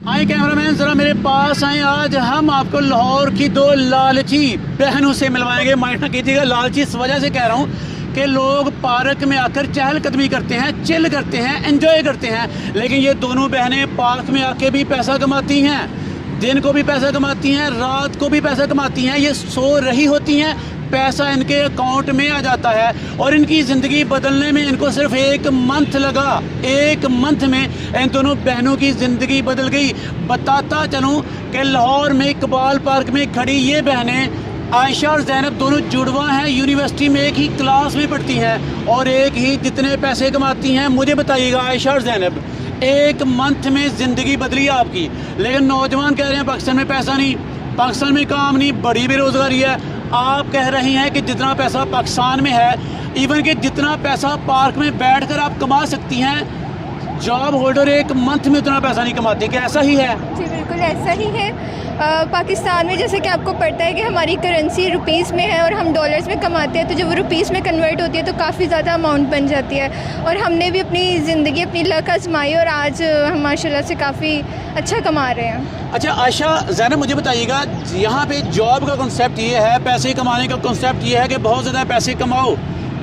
आए कैमरामैन जरा मेरे पास आए। आज हम आपको लाहौर की दो लालची बहनों से मिलवाएंगे। माइंड ना कीजिएगा, लालची इस वजह से कह रहा हूँ कि लोग पार्क में आकर चहलकदमी करते हैं, चिल करते हैं, एंजॉय करते हैं, लेकिन ये दोनों बहनें पार्क में आके भी पैसा कमाती हैं, दिन को भी पैसा कमाती हैं, रात को भी पैसा कमाती हैं। ये सो रही होती हैं, पैसा इनके अकाउंट में आ जाता है और इनकी ज़िंदगी बदलने में इनको सिर्फ 1 मंथ लगा। 1 मंथ में इन दोनों बहनों की ज़िंदगी बदल गई। बताता चलूँ कि लाहौर में इकबाल पार्क में खड़ी ये बहनें आयशा और ज़ैनब दोनों जुड़वा हैं, यूनिवर्सिटी में एक ही क्लास में पढ़ती हैं और एक ही जितने पैसे कमाती हैं। मुझे बताइएगा आयशा और ज़ैनब, 1 मंथ में ज़िंदगी बदली आपकी, लेकिन नौजवान कह रहे हैं पाकिस्तान में पैसा नहीं, पाकिस्तान में काम नहीं, बड़ी बेरोज़गारी है। आप कह रही हैं कि जितना पैसा पाकिस्तान में है, इवन कि जितना पैसा पार्क में बैठकर आप कमा सकती हैं, जॉब होल्डर 1 मंथ में उतना पैसा नहीं कमाते। क्या ऐसा ही है? जी बिल्कुल ऐसा ही है। पाकिस्तान में जैसे कि आपको पता है कि हमारी करेंसी रुपीस में है और हम डॉलर्स में कमाते हैं, तो जब वो रुपीस में कन्वर्ट होती है तो काफ़ी ज़्यादा अमाउंट बन जाती है। और हमने भी अपनी ज़िंदगी, अपनी लक आजमाई और आज हम माशाल्लाह से काफ़ी अच्छा कमा रहे हैं। अच्छा आयशा, ज़ैनब मुझे बताइएगा, यहाँ पे जॉब का कॉन्सेप्ट ये है, पैसे कमाने का कॉन्सेप्ट ये है कि बहुत ज़्यादा पैसे कमाओ,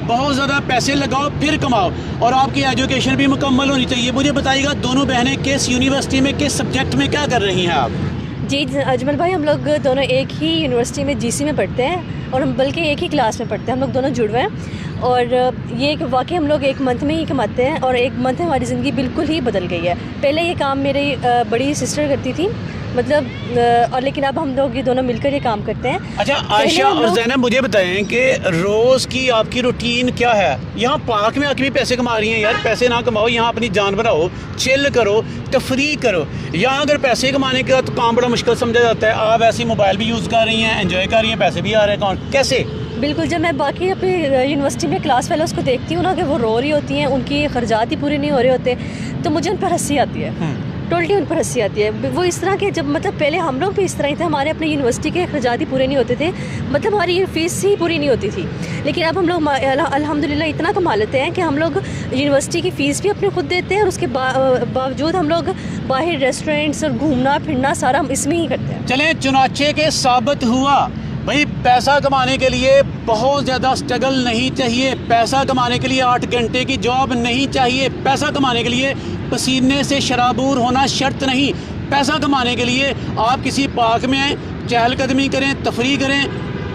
बहुत ज़्यादा पैसे लगाओ फिर कमाओ, और आपकी एजुकेशन भी मुकम्मल होनी चाहिए। मुझे बताइएगा, दोनों बहनें किस यूनिवर्सिटी में, किस सब्जेक्ट में क्या कर रही हैं आप? जी अजमल भाई, हम लोग दोनों एक ही यूनिवर्सिटी में जीसी में पढ़ते हैं और हम बल्कि एक ही क्लास में पढ़ते हैं। हम लोग दोनों जुड़वे हैं और ये वाकई हम लोग 1 मंथ में ही कमाते हैं और 1 मंथ में हमारी ज़िंदगी बिल्कुल ही बदल गई है। पहले ये काम मेरी बड़ी सिस्टर करती थी, मतलब और लेकिन अब हम लोग ये दोनों मिलकर ये काम करते हैं। अच्छा आयशा और ज़ैनब, मुझे बताएं कि रोज़ की आपकी रूटीन क्या है? यहाँ पार्क में आके भी पैसे कमा रही हैं यार। पैसे ना कमाओ, यहाँ अपनी जान बनाओ, चिल करो, तफरी करो। यहाँ अगर पैसे कमाने का तो काम बड़ा मुश्किल समझा जाता है। आप ऐसी मोबाइल भी यूज़ कर रही हैं, एंजॉय कर रही हैं, पैसे भी आ रहे हैं अकाउंट, कैसे? बिल्कुल, जब मैं बाकी अपनी यूनिवर्सिटी में क्लास फेलोज़ को देखती हूँ ना कि वो रो रही होती हैं, उनकी खर्चात ही पूरे नहीं हो रहे होते, तो मुझे उन पर हंसी आती है। टोटली उन पर हंसी आती है। वो इस तरह के, जब मतलब पहले हम लोग भी इस तरह ही थे, हमारे अपने यूनिवर्सिटी के खर्चात ही पूरे नहीं होते थे, मतलब हमारी फीस ही पूरी नहीं होती थी। लेकिन अब हम लोग अल्हम्दुलिल्लाह इतना कमा लेते हैं कि हम लोग यूनिवर्सिटी की फ़ीस भी अपने खुद देते हैं और उसके बावजूद हम लोग बाहर रेस्टोरेंट्स और घूमना फिरना सारा हम इसमें ही करते हैं। चलें, चुनाचे के साबित हुआ भाई, पैसा कमाने के लिए बहुत ज़्यादा स्ट्रगल नहीं चाहिए। पैसा कमाने के लिए 8 घंटे की जॉब नहीं चाहिए। पैसा कमाने के लिए पसीने से शराबूर होना शर्त नहीं। पैसा कमाने के लिए आप किसी पार्क में आएँ, चहलकदमी करें, तफरी करें,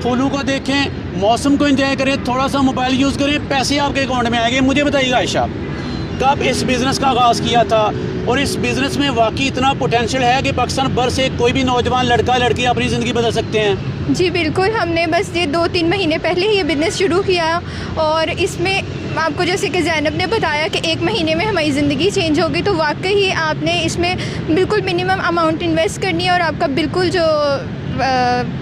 फूलों को देखें, मौसम को एंजॉय करें, थोड़ा सा मोबाइल यूज़ करें, पैसे आपके अकाउंट में आएंगे। मुझे बताइएगा आयशा, कब इस बिज़नेस का आगाज़ किया था और इस बिज़नेस में वाकई इतना पोटेंशियल है कि पाकिस्तान भर से कोई भी नौजवान लड़का लड़की अपनी ज़िंदगी बदल सकते हैं? जी बिल्कुल, हमने बस ये 2-3 महीने पहले ही ये बिज़नेस शुरू किया और इसमें आपको जैसे कि ज़ैनब ने बताया कि 1 महीने में हमारी ज़िंदगी चेंज हो गई, तो वाकई ही आपने इसमें बिल्कुल मिनिमम अमाउंट इन्वेस्ट करनी है और आपका बिल्कुल जो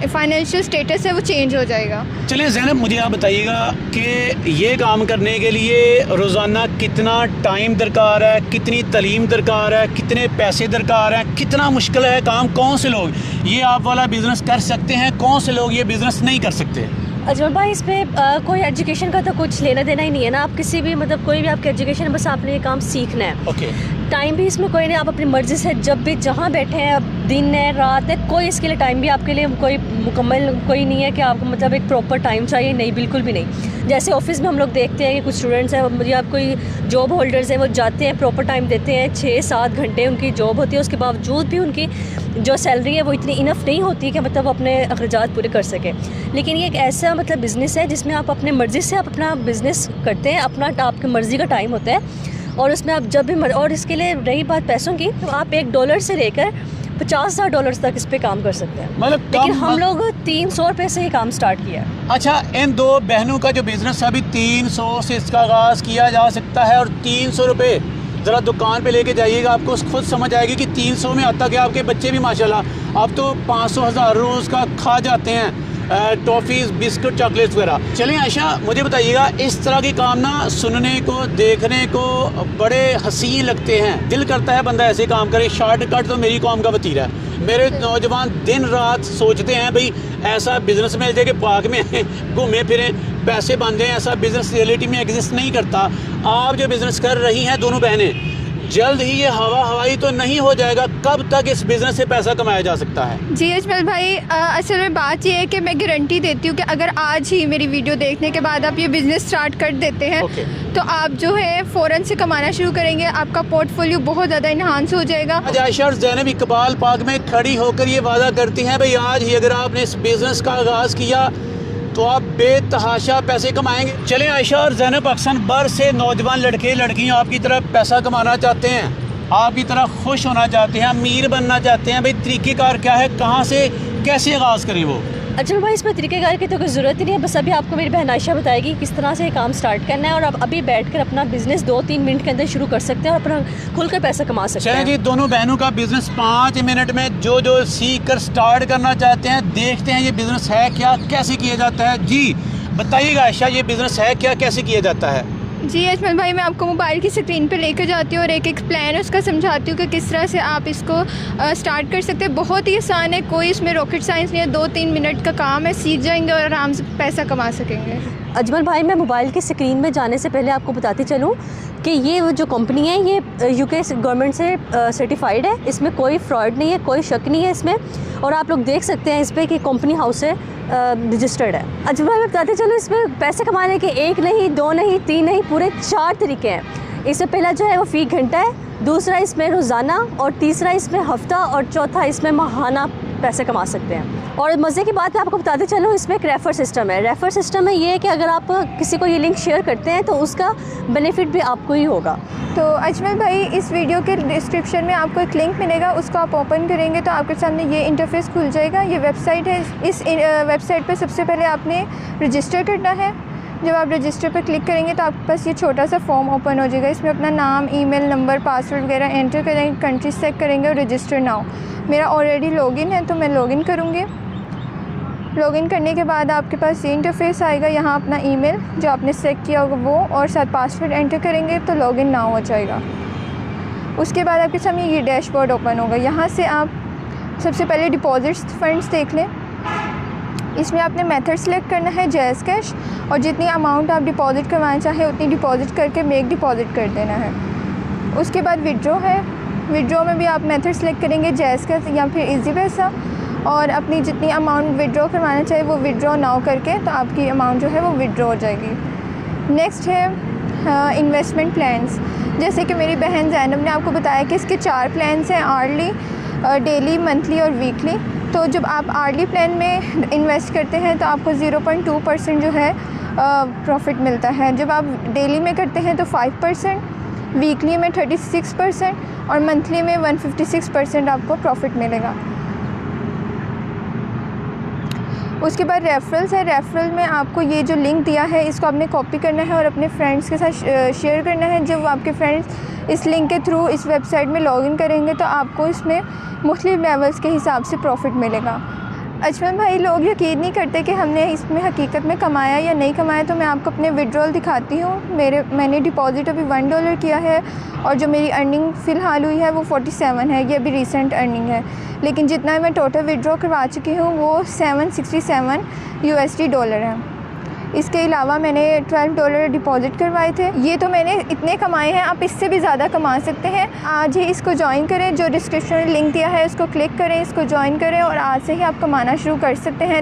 फाइनेंशियल स्टेटस है वो चेंज हो जाएगा। चलिए ज़ैनब, मुझे आप बताइएगा कि ये काम करने के लिए रोज़ाना कितना टाइम दरकार है, कितनी तालीम दरकार है, कितने पैसे दरकार हैं, कितना मुश्किल है काम? कौन से लोग ये आप वाला बिज़नेस कर सकते हैं, कौन से लोग ये बिज़नेस नहीं कर सकते? अजमल भाई, इसमें कोई एजुकेशन का तो कुछ लेना देना ही नहीं है ना। आप किसी भी, मतलब कोई भी आपकी एजुकेशन है, बस आपने ये काम सीखना है। ओके। टाइम भी इसमें कोई नहीं, आप अपनी मर्ज़ी से जब भी जहाँ बैठे हैं, अब दिन है रात है, कोई इसके लिए टाइम भी आपके लिए कोई मुकम्मल कोई नहीं है कि आपको मतलब एक प्रॉपर टाइम चाहिए, नहीं, बिल्कुल भी नहीं। जैसे ऑफिस में हम लोग देखते हैं कि कुछ स्टूडेंट्स हैं या कोई जॉब होल्डर्स हैं, वो जाते हैं, प्रॉपर टाइम देते हैं, 6-7 घंटे उनकी जॉब होती है, उसके बावजूद भी उनकी जो सैलरी है वो इतनी इनफ नहीं होती कि मतलब अपने अखराजात पूरे कर सकें। लेकिन ये एक ऐसा मतलब बिज़नेस है जिसमें आप अपने मर्ज़ी से आप अपना बिज़नेस करते हैं, अपना आपकी मर्ज़ी का टाइम होता है और उसमें आप जब भी और इसके लिए रही बात पैसों की, तो आप $1 से लेकर $50,000 तक इस पे काम कर सकते हैं। मतलब लेकिन हम लोग 300 रुपये से ही काम स्टार्ट किया है। अच्छा, इन 2 बहनों का जो बिज़नेस है, अभी 300 से इसका आगाज़ किया जा सकता है और 300 रुपये ज़रा दुकान पे लेके जाइएगा, आपको खुद समझ आएगी कि 300 में आता क्या। आपके बच्चे भी माशाल्लाह अब तो 500-1000 रोज़ का खा जाते हैं, टॉफ़ीज़, बिस्कुट, चॉकलेट्स वगैरह। चलिए आयशा, मुझे बताइएगा, इस तरह के काम ना सुनने को, देखने को बड़े हसीन लगते हैं, दिल करता है बंदा ऐसे काम करे। शॉर्टकट तो मेरी कौम का वतीरा है। मेरे नौजवान दिन रात सोचते हैं भाई ऐसा बिज़नेस मिल जाए कि पार्क में घूमें फिरें, पैसे बन जाएं। ऐसा बिज़नेस रियलिटी में एग्जिस्ट नहीं करता। आप जो बिज़नेस कर रही हैं दोनों बहनें, जल्द ही ये हवा हवाई तो नहीं हो जाएगा? कब तक इस बिज़नेस से पैसा कमाया जा सकता है? जी अजमल भाई, असल में बात ये है कि मैं गारंटी देती हूँ कि अगर आज ही मेरी वीडियो देखने के बाद आप ये बिज़नेस स्टार्ट कर देते हैं तो आप जो है फ़ौरन से कमाना शुरू करेंगे, आपका पोर्टफोलियो बहुत ज़्यादा इन्हांस हो जाएगा। आज आयशा और ज़ैनब इकबाल पार्क में खड़ी होकर ये वादा करती हैं भाई आज ही अगर आपने इस बिज़नेस का आगाज़ किया तो आप बेतहाशा पैसे कमाएंगे। चलें आयशा और ज़ैनब, अक्सर भर से नौजवान लड़के लड़कियां आपकी तरह पैसा कमाना चाहते हैं, आपकी तरह खुश होना चाहते हैं, अमीर बनना चाहते हैं। भाई तरीक़ेकार क्या है, कहाँ से कैसे आगाज़ करें वो? अच्छा भाई, इसमें तरीक़ेकार की तो कोई ज़रूरत ही नहीं है। बस अभी आपको मेरी बहन आयशा बताएगी किस तरह से ये काम स्टार्ट करना है और आप अभी बैठकर अपना बिज़नेस 2-3 मिनट के अंदर शुरू कर सकते हैं और अपना खुलकर पैसा कमा सकते हैं। जी, दोनों बहनों का बिज़नेस 5 मिनट में जो सीख कर स्टार्ट करना चाहते हैं, देखते हैं ये बिज़नेस है क्या, कैसे किया जाता है। जी बताइएगा आयशा, ये बिज़नेस है क्या, कैसे किया जाता है? जी अजमल भाई, मैं आपको मोबाइल की स्क्रीन पे लेकर जाती हूँ और एक एक प्लान उसका समझाती हूँ कि किस तरह से आप इसको स्टार्ट कर सकते हैं। बहुत ही आसान है, कोई इसमें रॉकेट साइंस नहीं है, 2-3 मिनट का काम है, सीख जाएंगे और आराम से पैसा कमा सकेंगे। अजमल भाई, मैं मोबाइल की स्क्रीन में जाने से पहले आपको बताती चलूँ कि ये जो कंपनी है ये यूके गवर्नमेंट से सर्टिफाइड है, इसमें कोई फ्रॉड नहीं है, कोई शक नहीं है इसमें। और आप लोग देख सकते हैं इस पर कि कंपनी हाउस से रजिस्टर्ड है। अजमल भाई, मैं बताते चलूँ इसमें पैसे कमाने के 1 नहीं 2 नहीं 3 नहीं पूरे 4 तरीके हैं। इससे पहला जो है वो फ़ी घंटा है, दूसरा इसमें रोज़ाना, और तीसरा इसमें हफ्ता, और चौथा इसमें माहाना पैसे कमा सकते हैं। और मज़े की बात मैं आपको बताते चलूँ, इसमें एक रेफ़र सिस्टम है। रेफ़र सिस्टम में ये है कि अगर आप किसी को ये लिंक शेयर करते हैं तो उसका बेनिफिट भी आपको ही होगा। तो अजमल भाई, इस वीडियो के डिस्क्रिप्शन में आपको एक लिंक मिलेगा, उसको आप ओपन करेंगे तो आपके सामने ये इंटरफेस खुल जाएगा। ये वेबसाइट है, इस वेबसाइट पर सबसे पहले आपने रजिस्टर करना है। जब आप रजिस्टर पर क्लिक करेंगे तो आपके पास ये छोटा सा फॉर्म ओपन हो जाएगा। इसमें अपना नाम, ईमेल नंबर, पासवर्ड वगैरह एंटर करेंगे, कंट्री सेलेक्ट करेंगे और रजिस्टर नाउ। मेरा ऑलरेडी लॉगिन है तो मैं लॉगिन करूँगी। लॉगिन करने के बाद आपके पास ये इंटरफेस आएगा, यहाँ अपना ईमेल जो आपने सेलेक्ट किया होगा वो और साथ पासवर्ड एंटर करेंगे तो लॉगिन नाउ हो जाएगा। उसके बाद आपके सामने ये डैशबोर्ड ओपन होगा। यहाँ से आप सबसे पहले डिपॉजिट्स फंड्स देख लें। इसमें आपने मेथड सेलेक्ट करना है जैज़ कैश, और जितनी अमाउंट आप डिपॉजिट करवाना चाहें उतनी डिपॉजिट करके मेक डिपॉजिट कर देना है। उसके बाद विड्रॉ है, विड्रॉ में भी आप मेथड सेलेक्ट करेंगे जैज़ कैश या फिर इजी पैसा, और अपनी जितनी अमाउंट विड्रॉ करवाना चाहिए वो विड्रॉ नाउ करके तो आपकी अमाउंट जो है वो विड्रॉ हो जाएगी। नेक्स्ट है इन्वेस्टमेंट प्लान्स। जैसे कि मेरी बहन ज़ैनब ने आपको बताया कि इसके 4 प्लान्स हैं, आर्ली, डेली, मंथली और वीकली। तो जब आप आर्ली प्लान में इन्वेस्ट करते हैं तो आपको 0.2% जो है प्रॉफिट मिलता है। जब आप डेली में करते हैं तो 5%, वीकली में 36% और मंथली में 156% आपको प्रॉफिट मिलेगा। उसके बाद रेफरल्स है। रेफरल में आपको ये जो लिंक दिया है इसको आपने कॉपी करना है और अपने फ्रेंड्स के साथ शेयर करना है। जब आपके फ्रेंड्स इस लिंक के थ्रू इस वेबसाइट में लॉगिन करेंगे तो आपको इसमें मुख्तलिफ लेवल्स के हिसाब से प्रॉफिट मिलेगा। अजमल भाई, लोग यकीन नहीं करते कि हमने इसमें हकीकत में कमाया या नहीं कमाया, तो मैं आपको अपने विड्रॉल दिखाती हूँ। मैंने डिपॉजिट अभी $1 किया है और जो मेरी अर्निंग फ़िलहाल हुई है वो 47 है। ये अभी रीसेंट अर्निंग है, लेकिन जितना मैं टोटल विड्रॉ करवा चुकी हूँ वो $767 USD है। इसके अलावा मैंने $12 डिपॉजिट करवाए थे। ये तो मैंने इतने कमाए हैं, आप इससे भी ज़्यादा कमा सकते हैं। आज ही इसको ज्वाइन करें, जो डिस्क्रिप्शन में लिंक दिया है उसको क्लिक करें, इसको ज्वाइन करें और आज से ही आप कमाना शुरू कर सकते हैं।